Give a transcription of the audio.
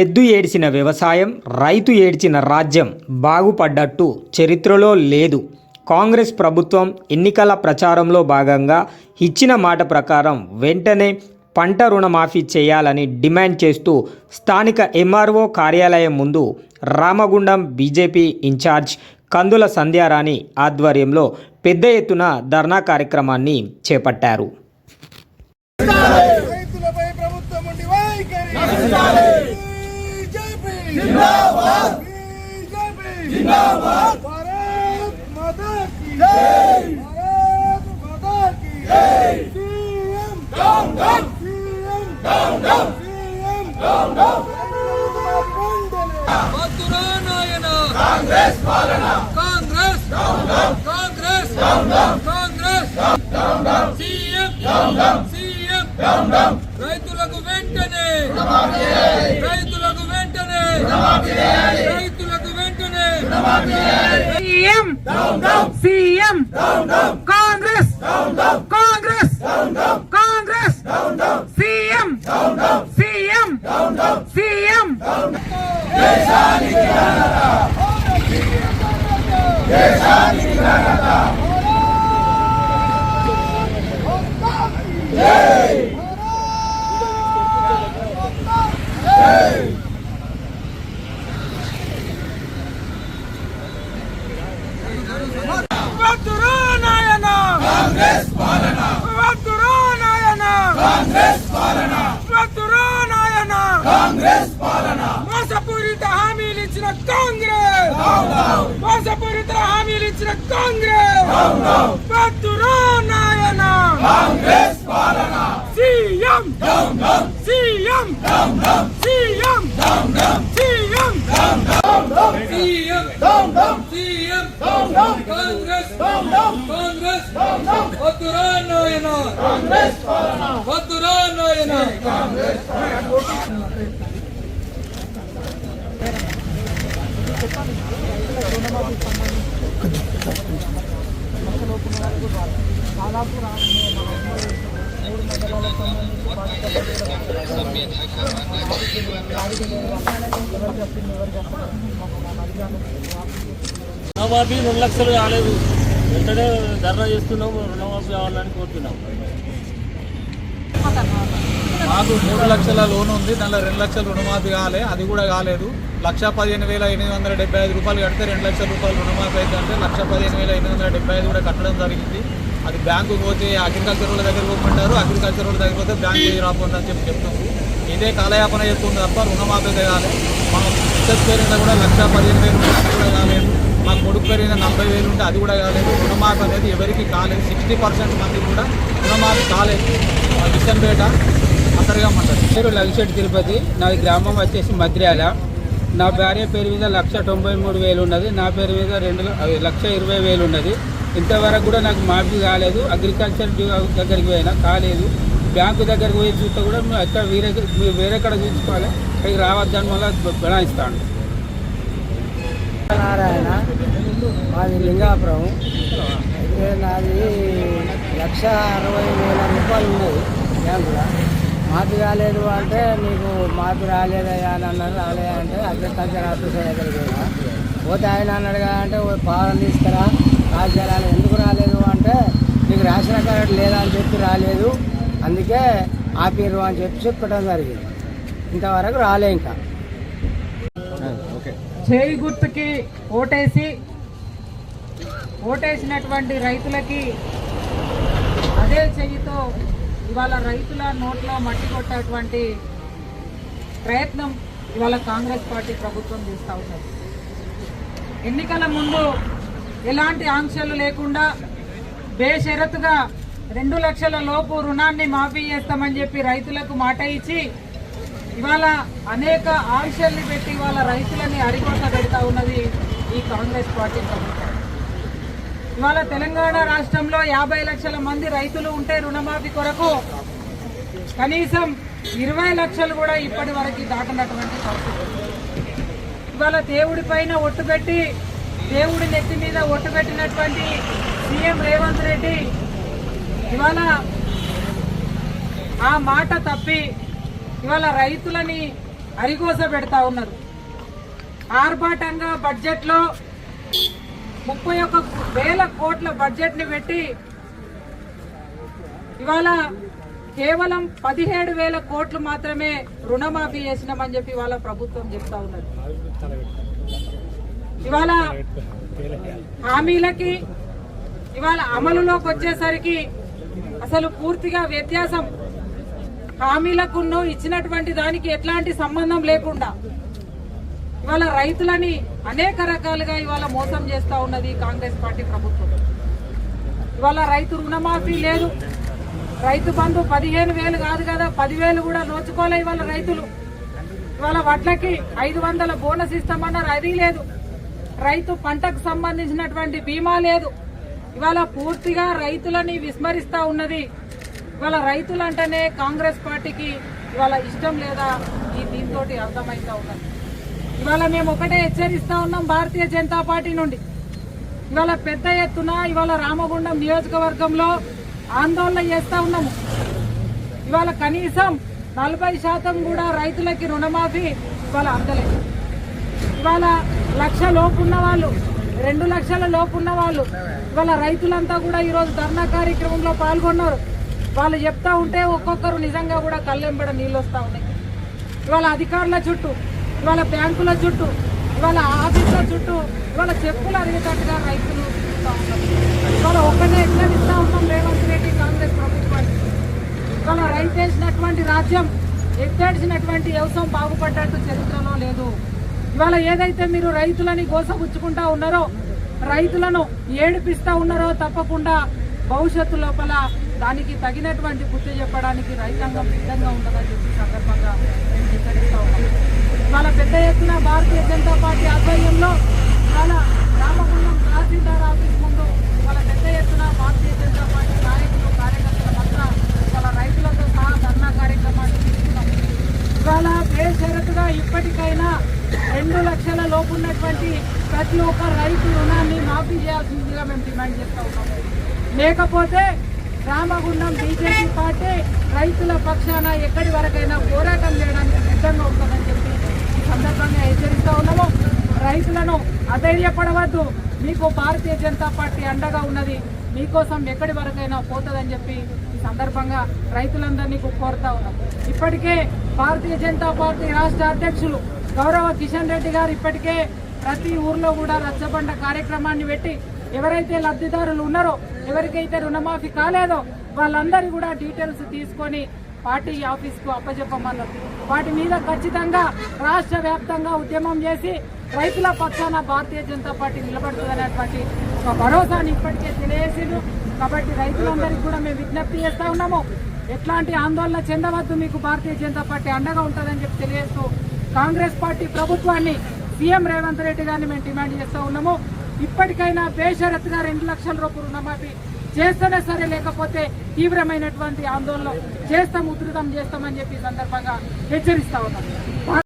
ఎద్దు ఏడ్చిన వ్యవసాయం, రైతు ఏడ్చిన రాజ్యం బాగుపడ్డట్టు చరిత్రలో లేదు. కాంగ్రెస్ ప్రభుత్వం ఎన్నికల ప్రచారంలో భాగంగా ఇచ్చిన మాట ప్రకారం వెంటనే పంట రుణమాఫీ చేయాలని డిమాండ్ చేస్తూ స్థానిక ఎంఆర్ఓ కార్యాలయం ముందు రామగుండం బీజేపీ ఇన్ఛార్జ్ కందుల సంధ్యారాణి ఆధ్వర్యంలో పెద్ద ఎత్తున ధర్నా కార్యక్రమాన్ని చేపట్టారు. जिंदाबाद बीजेपी जिंदाबाद भारत माता की जय भारत माता की जय CM down down CM down down CM down down मधुरानायन कांग्रेस पालना Congress down down Congress down down Congress down down CM down down CM down down రైతులకు వెంటనే రైతులకు వెంటనే రైతులకు వెంటనే CM CM Congress Congress Congress CM CM CM దేశానికి దేశానికి జై మధురానాయన కాంగ్రెస్ పాలన మధురానాయన కాంగ్రెస్ పాలన మధురానాయన కాంగ్రెస్ పాలన మోసపూరిత హామీలు ఇచ్చిన కాంగ్రెస్ మోసపూరిత హామీలు ఇచ్చిన కాంగ్రెస్ మధురానాయన కాంగ్రెస్ పాలన CM CM CM CM CM CM Congress Congress మధురానాయన కాంగ్రెస్ పాలన మధురానాయన రుణమాఫీ 2 లక్షలు కాలేదు. వెంటనే ధర్నా చేస్తున్నాము. రుణమాఫీ కావాలని కోరుతున్నాం. మాకు 3 లక్షల లోన్ ఉంది, దానిలో 2 లక్షలు రుణమాఫీ కాలే, అది కూడా కాలేదు. 1,15,875 రూపాయలు కడితే 2 లక్షల రూపాయలు రుణమాఫీ అయితే అంటే 1,15,875 కూడా కట్టడం జరిగింది. అది బ్యాంకు పోతే అగ్రికల్చర్ వాళ్ళ దగ్గర పోమంటారు, అగ్రికల్చర్ వాళ్ళ దగ్గర పోతే బ్యాంకు రాకుండా అని చెప్తున్నారు. ఇదే కాలయాపన చేస్తుంది తప్ప రుణమాఫీ కాలే. మా మిస్సెస్ పేరుంటే కూడా 1,15,000 రూపాయలు కూడా కాలేదు. మా కొడుకు పేరున 40,000 ఉంటే అది కూడా కాలేదు. రుణమాఫీ అనేది ఎవరికి కాలేదు. 60% మంది కూడా రుణమాఫీ కాలేదు. విషంపేట అక్కడిగమ్మంటారు. పేరు లగిశెట్టి తిరుపతి, నాది గ్రామం వచ్చేసి మద్ర్యాల. నా భార్య పేరు మీద 1,93,000 ఉన్నది, నా పేరు మీద 2,20,000 ఉన్నది. ఇంతవరకు కూడా నాకు మాఫీ కాలేదు. అగ్రికల్చర్ దగ్గరికి పోయినా కాలేదు. బ్యాంకు దగ్గరికి పోయి చూస్తే కూడా ఎక్కడ వేరేక్కడ చూసుకోవాలి, ఇక్కడికి రావద్దని మళ్ళీ బనాయిస్తాను. నారాయణ, మాది లింగాపురం. అయితే నాది 1,60,000 రూపాయలు ఉన్నాయి బ్యాంకులో. మాఫీ కాలేదు అంటే నీకు మాఫీ రాలేదయ్యా అని అన్నారు. రాలేదా అంటే అగ్రికల్చర్ ఆఫీసర్ దగ్గరికి పోయినా. పోతే ఆయన అన్నాడు కదా అంటే పాలన తీసుకురా రాజ్యాలు. ఎందుకు రాలేదు అంటే నీకు రేషన్ కార్డు లేదా అని చెప్పి రాలేదు, అందుకే ఆపిర్రు అని చెప్పడం జరిగింది. ఇంతవరకు రాలే. ఇంకా చేయి గుర్తుకి ఓటేసినటువంటి రైతులకి అదే చెయ్యితో ఇవాళ రైతుల నోట్లో మట్టి కొట్టేటువంటి ప్రయత్నం ఇవాళ కాంగ్రెస్ పార్టీ ప్రభుత్వం చేస్తూ ఉన్నారు. ఎన్నికల ముందు ఎలాంటి ఆంక్షలు లేకుండా బేషరతుగా 2 లక్షల లోపు రుణాన్ని మాఫీ చేస్తామని చెప్పి రైతులకు మాట ఇచ్చి ఇవాళ అనేక ఆంక్షల్ని పెట్టి ఇవాళ రైతులని అరికొట్ట పెడతా ఉన్నది ఈ కాంగ్రెస్ పార్టీ ప్రభుత్వం. ఇవాళ తెలంగాణ రాష్ట్రంలో 50 లక్షల మంది రైతులు ఉంటే రుణమాఫీ కొరకు కనీసం 20 లక్షలు కూడా ఇప్పటి వరకు దాటినటువంటి పరిస్థితి. ఇవాళ దేవుడి పైన ఒట్టు పెట్టి దేవుడి నెత్తి మీద ఒట్టు పెట్టినటువంటి సీఎం రేవంత్ రెడ్డి ఇవాళ ఆ మాట తప్పి ఇవాళ రైతులని అరిగోస పెడతా ఉన్నారు. ఆర్భాటంగా బడ్జెట్లో 31,000 కోట్ల బడ్జెట్ని పెట్టి ఇవాళ కేవలం 17,000 కోట్లు మాత్రమే రుణమాఫీ చేసినామని చెప్పి ఇవాళ ప్రభుత్వం చెప్తా ఉన్నది. ఇవాళ హామీలకి ఇవాళ అమలులోకి వచ్చేసరికి అసలు పూర్తిగా వ్యత్యాసం. హామీలకు ఇచ్చినటువంటి దానికి ఎట్లాంటి సంబంధం లేకుండా ఇవాళ రైతులని అనేక రకాలుగా ఇవాళ మోసం చేస్తా ఉన్నది కాంగ్రెస్ పార్టీ ప్రభుత్వం. ఇవాళ రైతు రుణమాఫీ లేదు, రైతు బంధు 15,000 కాదు కదా 10,000 కూడా నోచుకోలే ఇవాళ రైతులు. ఇవాళ వడ్లకి 500 బోనస్ ఇస్తామన్నారు, అది లేదు. రైతు పంటకు సంబంధించినటువంటి బీమా లేదు. ఇవాళ పూర్తిగా రైతులని విస్మరిస్తా ఉన్నది. ఇవాళ రైతులు అంటేనే కాంగ్రెస్ పార్టీకి ఇవాళ ఇష్టం లేదా ఈ దీంతో అర్థమైతా ఉన్నది. ఇవాళ మేము ఒకటే హెచ్చరిస్తా ఉన్నాం భారతీయ జనతా పార్టీ నుండి. ఇవాళ పెద్ద ఎత్తున ఇవాళ రామగుండం నియోజకవర్గంలో ఆందోళన చేస్తా ఉన్నాము. ఇవాళ కనీసం 40% కూడా రైతులకి రుణమాఫీ ఇవాళ అందలేదు. ఇవాళ 1,00,000 లోపు ఉన్న వాళ్ళు, 2 లక్షల లోపు ఉన్న వాళ్ళు ఇవాళ రైతులంతా కూడా ఈరోజు ధర్నా కార్యక్రమంలో పాల్గొన్నారు. వాళ్ళు చెప్తా ఉంటే ఒక్కొక్కరు నిజంగా కూడా కళ్ళెంబడ నీళ్ళు వస్తూ ఉన్నాయి. ఇవాళ అధికారుల చుట్టూ, ఇవాళ బ్యాంకుల చుట్టూ, ఇవాళ ఆఫీసుల చుట్టూ ఇవాళ చెప్పులు అరిగేటట్టుగా రైతులు చూస్తూ ఉన్నారు. ఇవాళ ఒక్కటే హెచ్చరిస్తా ఉన్నాం రేవంత్ రెడ్డి కాంగ్రెస్ ప్రభుత్వాన్ని. ఇవాళ రైతు వేసినటువంటి రాజ్యం, ఎత్తేసినటువంటి వ్యవసాయం బాగుపడ్డట్టు చరిత్రలో లేదు. ఇవాళ ఏదైతే మీరు రైతులని గోసగుచ్చుకుంటా ఉన్నారో, రైతులను ఏడిపిస్తా ఉన్నారో తప్పకుండా భవిష్యత్తు లోపల దానికి తగినటువంటి బుద్ధి చెప్పడానికి రైతాంగం సిద్ధంగా ఉంటుందని చెప్పి సందర్భంగా మేము హెచ్చరిస్తా ఉన్నాం. ఇవాళ పెద్ద ఎత్తున భారతీయ జనతా పార్టీ ఆధ్వర్యంలో ఇవాళ రామగుండం తహసీల్దార్ ఆఫీస్ ముందు ఇవాళ పెద్ద ఎత్తున భారతీయ జనతా పార్టీ నాయకులు కార్యకర్తల మధ్య ఇవాళ రైతులతో సహా ధర్నా కార్యక్రమాన్ని తీసుకున్నాం. ఇవాళ బేషరతుగా ఇప్పటికైనా 2 లక్షల లోపు ఉన్నటువంటి ప్రతి ఒక్క రైతు రుణాన్ని మాఫీ చేయాల్సిందిగా మేము డిమాండ్ చేస్తూ ఉన్నాం. లేకపోతే రామగుండం బీజేపీ పార్టీ రైతుల పక్షాన ఎక్కడి వరకైనా పోరాటం చేయడానికి సిద్ధంగా ఉంటుందని చెప్పి ఈ సందర్భంగా హెచ్చరిస్తూ ఉన్నాము. రైతులను అధైర్యపడవద్దు, మీకు భారతీయ జనతా పార్టీ అండగా ఉన్నది, మీకోసం ఎక్కడి వరకైనా పోతుందని చెప్పి ఈ సందర్భంగా రైతులందరినీ కోరుతా ఉన్నాం. ఇప్పటికే భారతీయ జనతా పార్టీ రాష్ట్ర అధ్యక్షులు గౌరవ కిషన్ రెడ్డి గారు ఇప్పటికే ప్రతి ఊర్లో కూడా రచ్చబండ కార్యక్రమాన్ని పెట్టి ఎవరైతే లబ్ధిదారులు ఉన్నారో, ఎవరికైతే రుణమాఫీ కాలేదో వాళ్ళందరూ కూడా డీటెయిల్స్ తీసుకొని పార్టీ ఆఫీస్కు అప్పచెప్పమన్నారు. వాటి మీద ఖచ్చితంగా రాష్ట్ర వ్యాప్తంగా ఉద్యమం చేసి రైతుల పక్షాన భారతీయ జనతా పార్టీ నిలబడుతుందనేటువంటి ఒక భరోసాని ఇప్పటికే తెలియజేసిండ్రు. కాబట్టి రైతులందరికీ కూడా మేము విజ్ఞప్తి చేస్తా ఉన్నాము, ఎట్లాంటి ఆందోళన చెందవద్దు, మీకు భారతీయ జనతా పార్టీ అండగా ఉంటుందని చెప్పి తెలియజేస్తూ కాంగ్రెస్ పార్టీ ప్రభుత్వాన్ని, సీఎం రేవంత్ రెడ్డి గారిని మేము డిమాండ్ చేస్తూ ఉన్నాము. ఇప్పటికైనా బేషరతుగా 2 లక్షల రూపాయలు రుణమాఫీ చేస్తేనే సరే, లేకపోతే తీవ్రమైనటువంటి ఆందోళన చేస్తాం, ఉధృతం చేస్తామని చెప్పి సందర్భంగా హెచ్చరిస్తా ఉన్నాం.